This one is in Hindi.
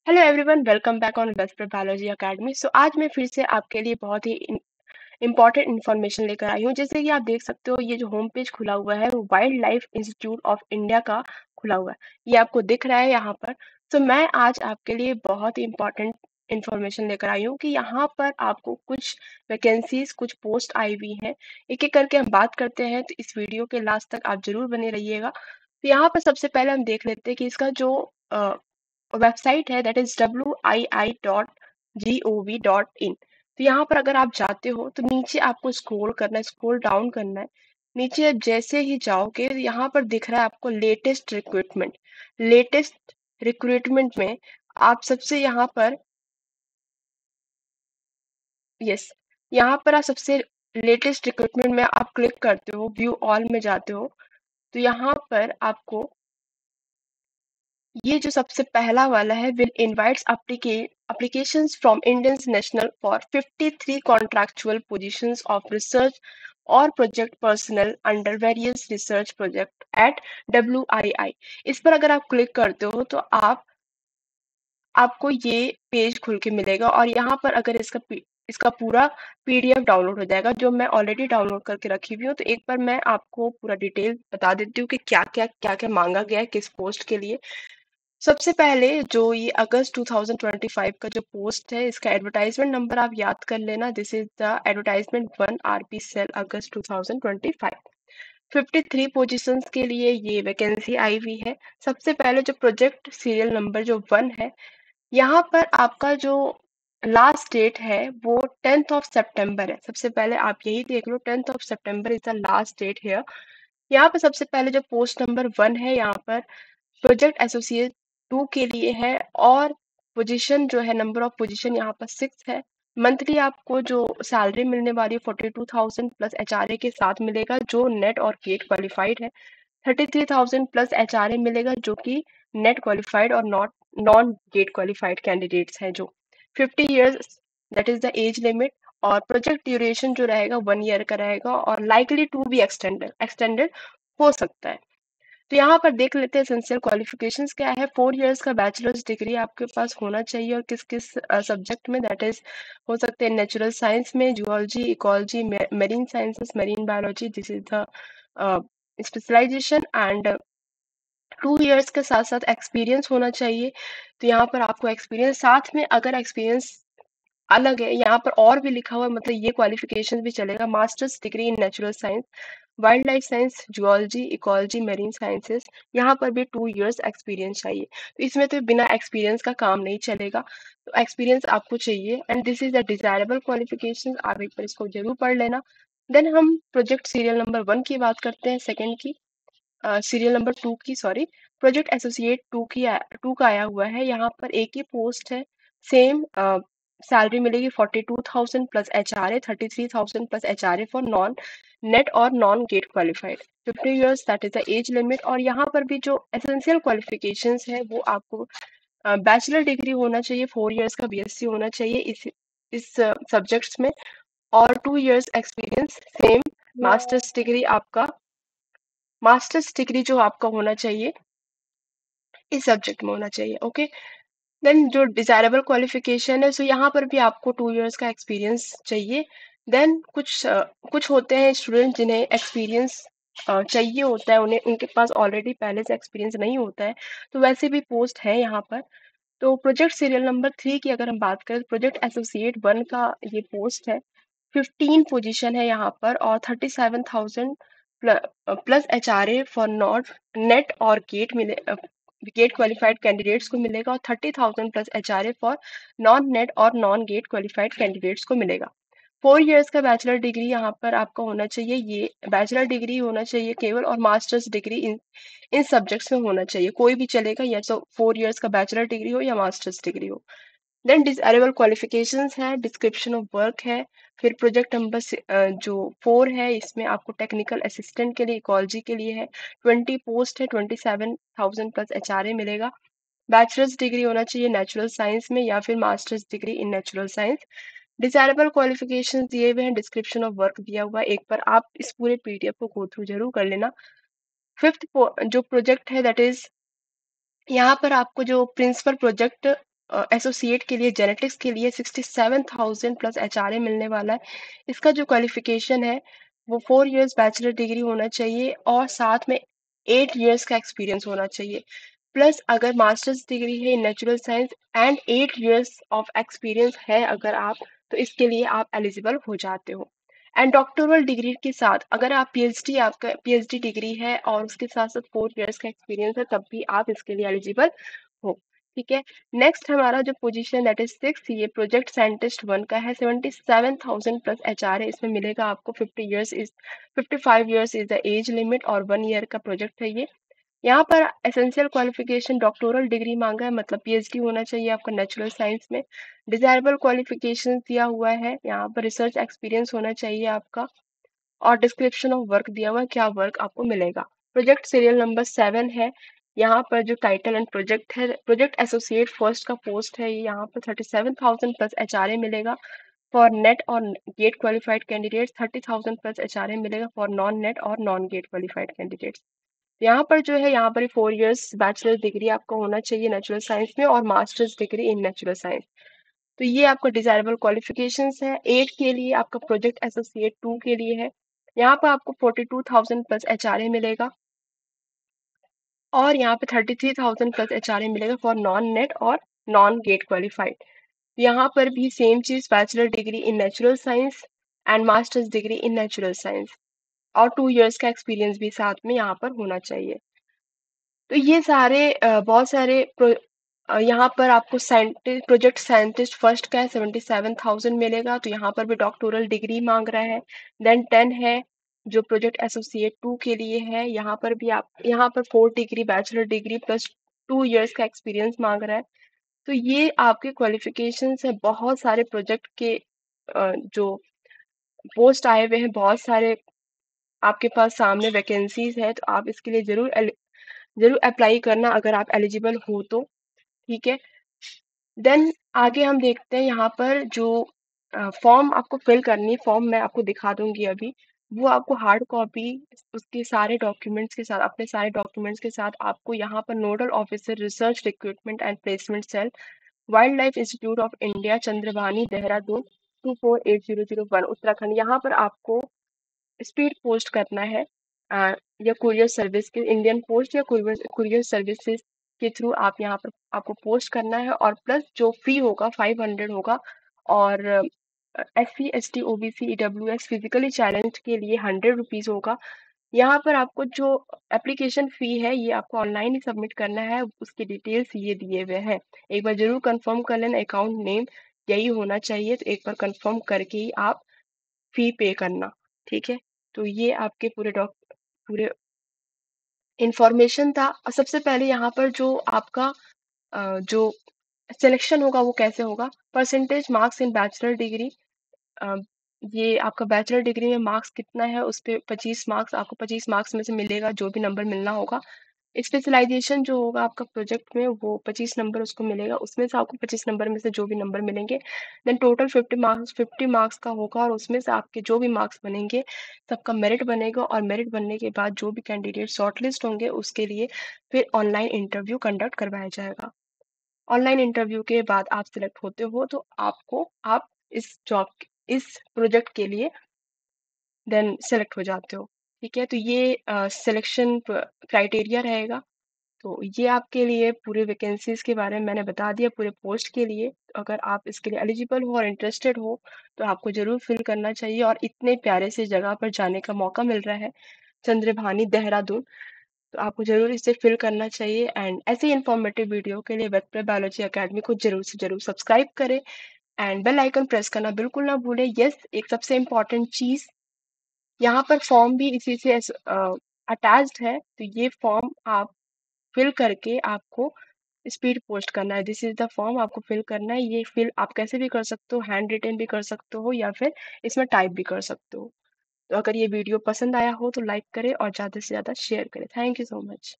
Hello everyone, welcome back on VSEPR biology academy. आज मैं फिर से आपके लिए बहुत ही इंपॉर्टेंट इन्फॉर्मेशन लेकर आई हूँ। जैसे कि आप देख सकते हो, ये जो होम पेज खुला हुआ है वो wild life institute of India का खुला हुआ है। ये आपको दिख रहा है यहाँ पर। मैं आज आपके लिए बहुत ही इंपॉर्टेंट इन्फॉर्मेशन लेकर आई हूँ कि यहाँ पर आपको कुछ वैकेंसीज, कुछ पोस्ट आई हुई हैं। एक एक करके हम बात करते हैं, तो इस वीडियो के लास्ट तक आप जरूर बने रहिएगा। तो यहाँ पर सबसे पहले हम देख लेते हैं कि इसका जो वेबसाइट है, दैट इज wii.gov.in। तो यहाँ पर अगर आप जाते हो तो नीचे आपको स्क्रॉल करना है, स्क्रॉल डाउन करना है। नीचे आप जैसे ही जाओगे तो यहाँ पर दिख रहा है आपको लेटेस्ट रिक्रूटमेंट। लेटेस्ट रिक्रूटमेंट में आप सबसे यहाँ पर, यस, यहाँ पर आप सबसे लेटेस्ट रिक्रूटमेंट में आप क्लिक करते हो, व्यू ऑल में जाते हो। तो यहाँ पर आपको ये जो सबसे पहला वाला है, will invites applications from Indians national for 53 contractual positions of research or project personnel under various research project at WII। इस पर अगर आप क्लिक करते हो तो आपको ये पेज खुल के मिलेगा, और यहाँ पर अगर इसका पूरा PDF डाउनलोड हो जाएगा, जो मैं ऑलरेडी डाउनलोड करके रखी हुई हूँ। तो एक बार मैं आपको पूरा डिटेल बता देती हूँ कि क्या क्या मांगा गया है, किस पोस्ट के लिए। सबसे पहले जो ये अगस्त 2025 का जो पोस्ट है, इसका एडवर्टाइजमेंट नंबर आप याद कर लेना। This is the advertisement 1 RP cell अगस्त 2025। 53 पोजीशंस के लिए ये वैकेंसी आई हुई है। सबसे पहले जो प्रोजेक्ट सीरियल नंबर जो 1 है, यहाँ पर आपका जो लास्ट डेट है वो 10th of September है। सबसे पहले आप यही देख लो, 10th of September इज द लास्ट डेट है। यहाँ पर सबसे पहले जो पोस्ट नंबर 1 है, यहाँ पर प्रोजेक्ट एसोसिएट 2 के लिए है, और पोजीशन जो है, नंबर ऑफ पोजीशन यहाँ पर 6 है। मंथली आपको जो सैलरी मिलने वाली है 42,000 प्लस HRA के साथ मिलेगा, जो नेट और गेट क्वालिफाइड है। 33,000 प्लस HRA मिलेगा, जो कि नेट क्वालिफाइड और not non GATE qualified candidates हैं। जो 50 years, that is the age limit. और प्रोजेक्ट ड्यूरेशन जो रहेगा 1 ईयर का रहेगा, और likely to be extended extended हो सकता है। तो यहाँ पर देख लेते हैं एसेंशियल क्वालिफिकेशंस क्या है। 4 इयर्स का बैचलर्स डिग्री आपके पास होना चाहिए, और किस किस सब्जेक्ट में, दैट इज हो सकते हैं नेचुरल साइंस में, zoology, ecology, marine sciences, marine biology, this is the specialisation. And 2 years के साथ साथ एक्सपीरियंस होना चाहिए। तो यहाँ पर आपको एक्सपीरियंस साथ में, अगर एक्सपीरियंस अलग है, यहाँ पर और भी लिखा हुआ है, मतलब ये क्वालिफिकेशन भी चलेगा। Masters degree in natural science, wild life science, zoology, ecology, marine sciences, यहाँ पर भी 2 इयर्स एक्सपीरियंस चाहिए। तो इसमें तो बिना एक्सपीरियंस का काम नहीं चलेगा, तो एक्सपीरियंस आपको चाहिए। And this is the desirable qualification, आप एक बार इसको जरूर पढ़ लेना। देन हम प्रोजेक्ट सीरियल नंबर 1 की बात करते हैं, सेकेंड की, सीरियल नंबर 2 की, सॉरी। प्रोजेक्ट एसोसिएट 2 का आया हुआ है। यहाँ पर एक ही पोस्ट है, सेम सैलरी मिलेगी 42,000 plus HRA, 33,000 plus HRA for non NET और non GATE qualified. 50 years, that is the age limit. और यहाँ पर भी जो एसेंशियल क्वालिफिकेशंस है वो आपको बैचलर डिग्री होना चाहिए, 4 इयर्स का BSc होना चाहिए इस सब्जेक्ट्स में, और 2 years experience same. Masters degree आपका, मास्टर्स डिग्री जो आपका होना चाहिए इस सब्जेक्ट में होना चाहिए। ओके। देन जो डिजायरेबल क्वालिफिकेशन है, सो यहाँ पर भी आपको 2 इयर्स का एक्सपीरियंस चाहिए। देन कुछ होते हैं स्टूडेंट जिन्हें एक्सपीरियंस चाहिए होता है, उन्हें उनके पास ऑलरेडी पहले से एक्सपीरियंस नहीं होता है, तो वैसे भी पोस्ट है यहाँ पर। तो प्रोजेक्ट सीरियल नंबर 3 की अगर हम बात करें, प्रोजेक्ट एसोसिएट 1 का ये पोस्ट है। 15 पोजीशन है यहाँ पर, और 37,000 plus HRA for not net और गेट क्वालिफाइड कैंडिडेट्स को मिलेगा, और 30,000 plus HRA for non NET और नॉन गेट क्वालिफाइड कैंडिडेट्स को मिलेगा। 4 इयर्स का बैचलर डिग्री यहाँ पर आपका होना चाहिए, ये बैचलर डिग्री होना चाहिए केवल, और मास्टर्स डिग्री इन सब्जेक्ट्स में होना चाहिए, कोई भी चलेगा, या तो 4 इयर्स का बैचलर डिग्री हो या मास्टर्स डिग्री हो। देन डिजायरेबल क्वालिफिकेशंस है, डिस्क्रिप्शन ऑफ वर्क है। फिर प्रोजेक्ट नंबर जो 4 है, इसमें आपको टेक्निकल असिस्टेंट के लिए, इकोलॉजी के लिए है। 20 पोस्ट है, 27,000 प्लस HRA मिलेगा। बैचलर्स डिग्री होना चाहिए नेचुरल साइंस में, या फिर masters degree in natural science. Desirable qualifications दिए हुए हैं, डिस्क्रिप्शन ऑफ वर्क दिया हुआ है, एक बार आप इस पूरे PDF को गो थ्रू जरूर कर लेना। फिफ्थ जो प्रोजेक्ट है, दैट इज यहाँ पर आपको जो प्रिंसिपल प्रोजेक्ट एसोसिएट के लिए जेनेटिक्स के लिए 67,000 प्लस एचआरए मिलने वाला है। इसका जो क्वालिफिकेशन है वो 4 इयर्स बैचलर डिग्री होना चाहिए और साथ में 8 इयर्स का एक्सपीरियंस होना चाहिए। प्लस अगर मास्टर्स डिग्री है in natural science and 8 years of experience है अगर आप, तो इसके लिए आप एलिजिबल हो जाते हो। एंड डॉक्टोरल डिग्री के साथ अगर आप पीएचडी, आपका पीएचडी डिग्री है और उसके साथ साथ 4 इयर्स का एक्सपीरियंस है, तब भी आप इसके लिए एलिजिबल हो। ठीक है। नेक्स्ट हमारा जो पोजीशन दैट इज 6, ये प्रोजेक्ट साइंटिस्ट 1 का है। 77,000 प्लस एचआरए इसमें मिलेगा आपको। 55 years is the age limit और 1 ईयर का प्रोजेक्ट है ये। यहाँ पर एसेंशियल क्वालिफिकेशन डॉक्टोरल डिग्री मांगा है, मतलब पीएचडी होना चाहिए आपका नेचुरल साइंस में। डिजायरेबल क्वालिफिकेशन दिया हुआ है, यहाँ पर रिसर्च एक्सपीरियंस होना चाहिए आपका और डिस्क्रिप्शन ऑफ वर्क दिया हुआ है, क्या वर्क आपको मिलेगा। प्रोजेक्ट सीरियल नंबर 7 है। यहाँ पर जो टाइटल एंड प्रोजेक्ट है, प्रोजेक्ट एसोसिएट फर्स्ट का पोस्ट है। यहाँ पर 37,000 प्लस एचआरए मिलेगा फॉर नेट और GATE qualified candidates. 30,000 plus HRA मिलेगा फॉर नॉन नेट और नॉन गेट क्वालिफाइड कैंडिडेट्स। यहाँ पर जो है, यहाँ पर 4 इयर्स बैचलर डिग्री आपको होना चाहिए नेचुरल साइंस में और masters degree in natural science. तो ये आपका डिजायरेबल क्वालिफिकेशंस है। 8 के लिए आपका प्रोजेक्ट एसोसिएट 2 के लिए है। यहाँ पर आपको 42,000 प्लस एचआरए मिलेगा और यहाँ पे 33,000 प्लस एचआरए मिलेगा फॉर नॉन नेट और नॉन गेट क्वालिफाइड। यहाँ पर भी सेम चीज, bachelor degree in natural science and masters degree in natural science और 2 इयर्स का एक्सपीरियंस भी साथ में यहाँ पर होना चाहिए। तो ये सारे बहुत सारे यहाँ पर आपको साइंटिस्ट, प्रोजेक्ट साइंटिस्ट फर्स्ट का है, 77,000 मिलेगा। तो यहाँ पर भी डॉक्टोरल डिग्री मांग रहा है। देन 10 है जो प्रोजेक्ट एसोसिएट 2 के लिए है। यहाँ पर भी आप, यहाँ पर 4 degree bachelor degree plus 2 years का एक्सपीरियंस मांग रहा है। तो ये आपके क्वालिफिकेशंस है। बहुत सारे प्रोजेक्ट के जो पोस्ट आए हुए हैं, बहुत सारे आपके पास सामने वैकेंसीज है, तो आप इसके लिए जरूर अप्लाई करना अगर आप एलिजिबल हो तो। ठीक है। देन आगे हम देखते हैं यहाँ पर जो फॉर्म आपको फिल करनी है, फॉर्म मैं आपको दिखा दूंगी अभी। वो आपको हार्ड कॉपी उसके सारे डॉक्यूमेंट्स के साथ, अपने सारे डॉक्यूमेंट्स के साथ आपको यहाँ पर nodal officer research recruitment and placement cell, wildlife institute of India, Chandrabani, Dehradun 248001 Uttarakhand, यहाँ पर आपको स्पीड पोस्ट करना है। या कुरियर सर्विस के, इंडियन पोस्ट या कुरियर सर्विसेज के थ्रू आप यहाँ पर आपको पोस्ट करना है। और प्लस जो फी होगा 500 होगा। और SC ST OBC EWS physically challenge के लिए 100 रुपीज होगा। यहाँ पर आपको जो एप्लीकेशन फी है ये आपको ऑनलाइन ही सबमिट करना है, उसकी डिटेल्स ये दिए हुए हैं। एक बार जरूर कंफर्म कर लेना, अकाउंट नेम यही होना चाहिए, तो एक बार कंफर्म करके ही आप फी पे करना। ठीक है। तो ये आपके पूरे इंफॉर्मेशन था। और सबसे पहले यहाँ पर जो आपका जो सिलेक्शन होगा वो कैसे होगा, percentage marks in bachelor degree. ये आपका बैचलर डिग्री में मार्क्स कितना है उस पे 25 मार्क्स, आपको 25 मार्क्स में से मिलेगा जो भी नंबर मिलना होगा। स्पेशलाइजेशन जो होगा आपका प्रोजेक्ट में वो 25 नंबर उसको मिलेगा, उसमें से आपको 25 नंबर में से जो भी नंबर मिलेंगे, देन टोटल 50 मार्क्स का होगा और उसमें से आपके जो भी मार्क्स बनेंगे सबका मेरिट बनेगा। और मेरिट बनने के बाद जो भी कैंडिडेट शॉर्टलिस्ट होंगे उसके लिए फिर ऑनलाइन इंटरव्यू कंडक्ट करवाया जाएगा। ऑनलाइन इंटरव्यू के बाद आप सिलेक्ट होते हो तो आप इस प्रोजेक्ट के लिए देन सेलेक्ट हो जाते हो। ठीक है। तो ये सिलेक्शन क्राइटेरिया रहेगा। तो ये आपके लिए पूरे वैकेंसीज के बारे में मैंने बता दिया, पूरे पोस्ट के लिए। तो अगर आप इसके लिए एलिजिबल हो और इंटरेस्टेड हो तो आपको जरूर फिल करना चाहिए। और इतने प्यारे से जगह पर जाने का मौका मिल रहा है, चंद्रभानी, देहरादून, तो आपको जरूर इसे फिल करना चाहिए। एंड ऐसे ही इंफॉर्मेटिव वीडियो के लिए वेब बायोलॉजी अकेडमी को जरूर से जरूर सब्सक्राइब करें एंड बेल आइकन प्रेस करना बिल्कुल ना भूलें। यस, एक सबसे इम्पोर्टेंट चीज, यहाँ पर फॉर्म भी इसी से अटैच्ड है, तो ये फॉर्म आप फिल करके आपको स्पीड पोस्ट करना है। दिस इज द फॉर्म, आपको फिल करना है। ये फिल आप कैसे भी कर सकते हो, हैंड रिटन भी कर सकते हो या फिर इसमें टाइप भी कर सकते हो। तो अगर ये वीडियो पसंद आया हो तो लाइक करें और ज़्यादा से ज़्यादा शेयर करें। Thank you so much.